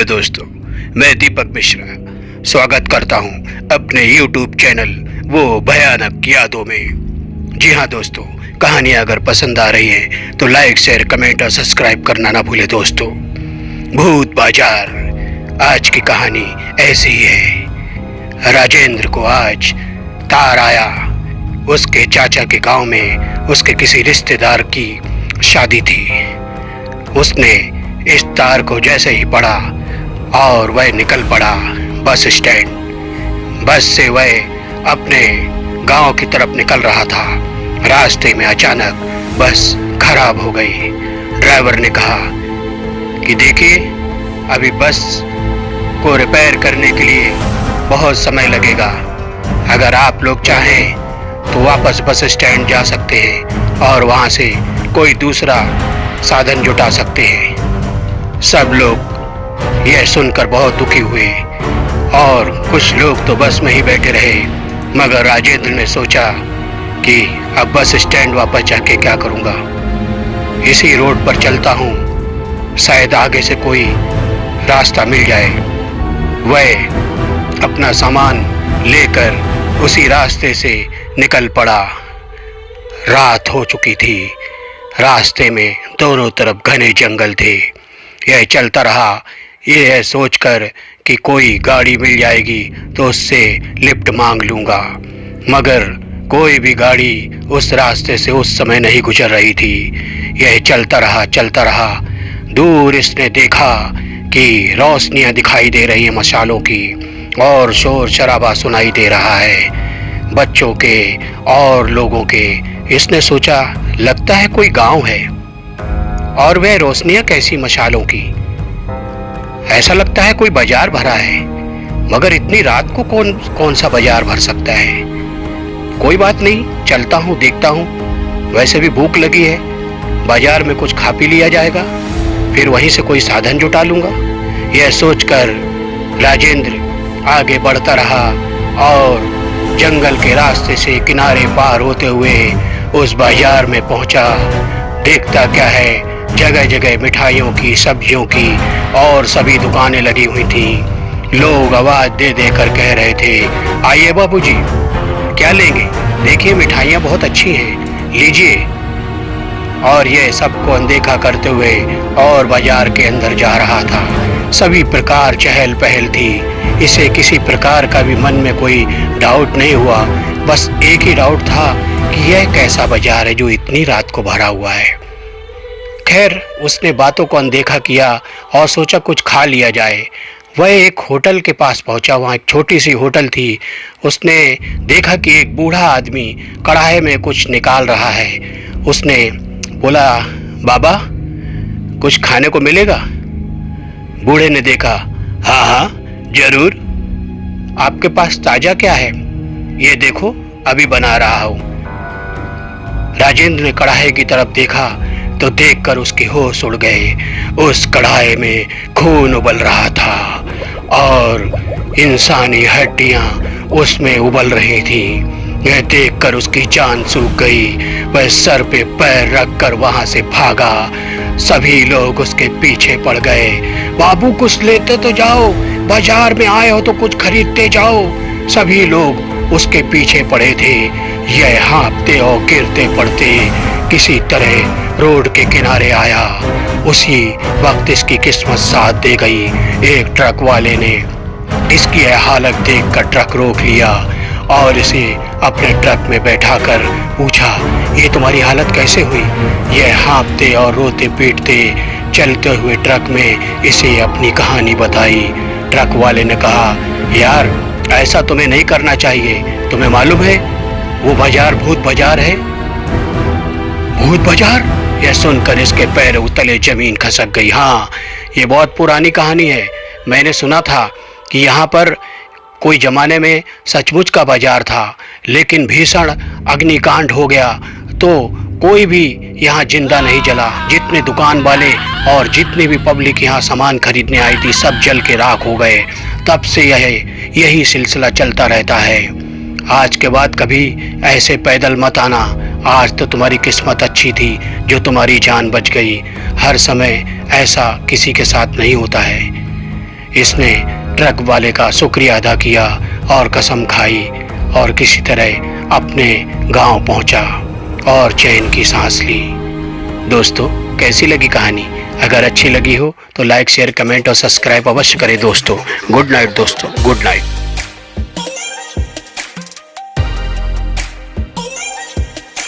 दोस्तों, मैं दीपक मिश्रा स्वागत करता हूं अपने YouTube चैनल वो भयानक यादों में। जी हाँ दोस्तों, कहानियाँ अगर पसंद आ रही है तो लाइक, शेयर, कमेंट और सब्सक्राइब करना ना भूले दोस्तों। भूत बाजार आज की कहानी ऐसी ही है। राजेंद्र को आज तार आया। उसके चाचा के गांव में उसके किसी रिश्तेदार की शादी थी। उसने इस तार को जैसे ही पढ़ा और वह निकल पड़ा बस स्टैंड। बस से वह अपने गांव की तरफ निकल रहा था। रास्ते में अचानक बस खराब हो गई। ड्राइवर ने कहा कि देखिए, अभी बस को रिपेयर करने के लिए बहुत समय लगेगा। अगर आप लोग चाहें तो वापस बस स्टैंड जा सकते हैं और वहां से कोई दूसरा साधन जुटा सकते हैं। सब लोग यह सुनकर बहुत दुखी हुए और कुछ लोग तो बस में ही बैठे रहे। मगर राजेंद्र ने सोचा कि अब बस स्टैंड वापस जाके क्या करूंगा, इसी रोड पर चलता हूँ, शायद आगे से कोई रास्ता मिल जाए। वह अपना सामान लेकर उसी रास्ते से निकल पड़ा। रात हो चुकी थी। रास्ते में दोनों तरफ घने जंगल थे। यह चलता रहा, यह सोचकर कि कोई गाड़ी मिल जाएगी तो उससे लिफ्ट मांग लूंगा। मगर कोई भी गाड़ी उस रास्ते से उस समय नहीं गुजर रही थी। यह चलता रहा। दूर इसने देखा कि रोशनियां दिखाई दे रही हैं मशालों की और शोर शराबा सुनाई दे रहा है बच्चों के और लोगों के। इसने सोचा, लगता है कोई गांव है। और वह रोशनियां कैसी मशालों की, ऐसा लगता है कोई बाजार भरा है। मगर इतनी रात को कौन सा बाजार भर सकता है। कोई बात नहीं, चलता हूँ, देखता हूँ। वैसे भी भूख लगी है, बाजार में कुछ खा पी लिया जाएगा, फिर वहीं से कोई साधन जुटा लूंगा। यह सोचकर राजेंद्र आगे बढ़ता रहा और जंगल के रास्ते से किनारे पार होते हुए उस बाजार में पहुंचा। देखता क्या है, जगह जगह मिठाइयों की, सब्जियों की और सभी दुकानें लगी हुई थी। लोग आवाज दे देकर कह रहे थे, आइए बाबूजी, क्या लेंगे? देखिए, मिठाइयाँ बहुत अच्छी हैं, लीजिए। और यह सबको अनदेखा करते हुए और बाजार के अंदर जा रहा था। सभी प्रकार चहल पहल थी। इसे किसी प्रकार का भी मन में कोई डाउट नहीं हुआ। बस एक ही डाउट था कि यह कैसा बाजार है जो इतनी रात को भरा हुआ है। खैर, उसने बातों को अनदेखा किया और सोचा कुछ खा लिया जाए। वह एक होटल के पास पहुंचा। वहाँ एक छोटी सी होटल थी। उसने देखा कि एक बूढ़ा आदमी कढ़ाई में कुछ निकाल रहा है। उसने बोला, बाबा, कुछ खाने को मिलेगा? बूढ़े ने देखा, हाँ, जरूर। आपके पास ताजा क्या है? ये देखो, अभी बना रहा हूँ। राजेंद्र ने कढ़ाई की तरफ देखा तो देखकर उसके होश उड़ गए। उस कढ़ाई में खून उबल रहा था और इंसानी हड्डियां उसमें उबल रही थी। यह देखकर उसकी जान सूख गई। वह सर पे पैर रखकर वहां से भागा। सभी लोग उसके पीछे पड़ गए। बाबू, कुछ लेते तो जाओ, बाजार में आए हो तो कुछ खरीदते जाओ। सभी लोग उसके पीछे पड़े थे। यह हाँफते और गिरते पड़ते किसी तरह रोड के किनारे आया। उसी वक्त इसकी किस्मत साथ दे गई। एक ट्रक वाले ने इसकी हालत देखकर ट्रक रोक लिया और इसे अपने ट्रक में बैठाकर पूछा, ये तुम्हारी हालत कैसे हुई? यह हाँफते और रोते पीटते चलते हुए ट्रक में इसे अपनी कहानी बताई। ट्रक वाले ने कहा, यार, ऐसा तुम्हें नहीं करना चाहिए। तुम्हें मालूम है वो बाजार भूत बाजार है। भूत बाजार? यह सुनकर इसके पैर उतले जमीन खसक गई। हाँ, ये बहुत पुरानी कहानी है। मैंने सुना था कि यहाँ पर कोई जमाने में सचमुच का बाजार था, लेकिन भीषण अग्निकांड हो गया तो कोई भी यहाँ जिंदा नहीं जला। जितने दुकान वाले और जितनी भी पब्लिक यहाँ सामान खरीदने आई थी, सब जल के राख हो गए। तब से यही सिलसिला चलता रहता है। आज के बाद कभी ऐसे पैदल मत आना। आज तो तुम्हारी किस्मत अच्छी थी जो तुम्हारी जान बच गई। हर समय ऐसा किसी के साथ नहीं होता है। इसने ट्रक वाले का शुक्रिया अदा किया और कसम खाई और किसी तरह अपने गांव पहुंचा और चैन की सांस ली। दोस्तों, कैसी लगी कहानी? अगर अच्छी लगी हो तो लाइक, शेयर, कमेंट और सब्सक्राइब अवश्य करें दोस्तों। गुड नाइट दोस्तों, गुड नाइट।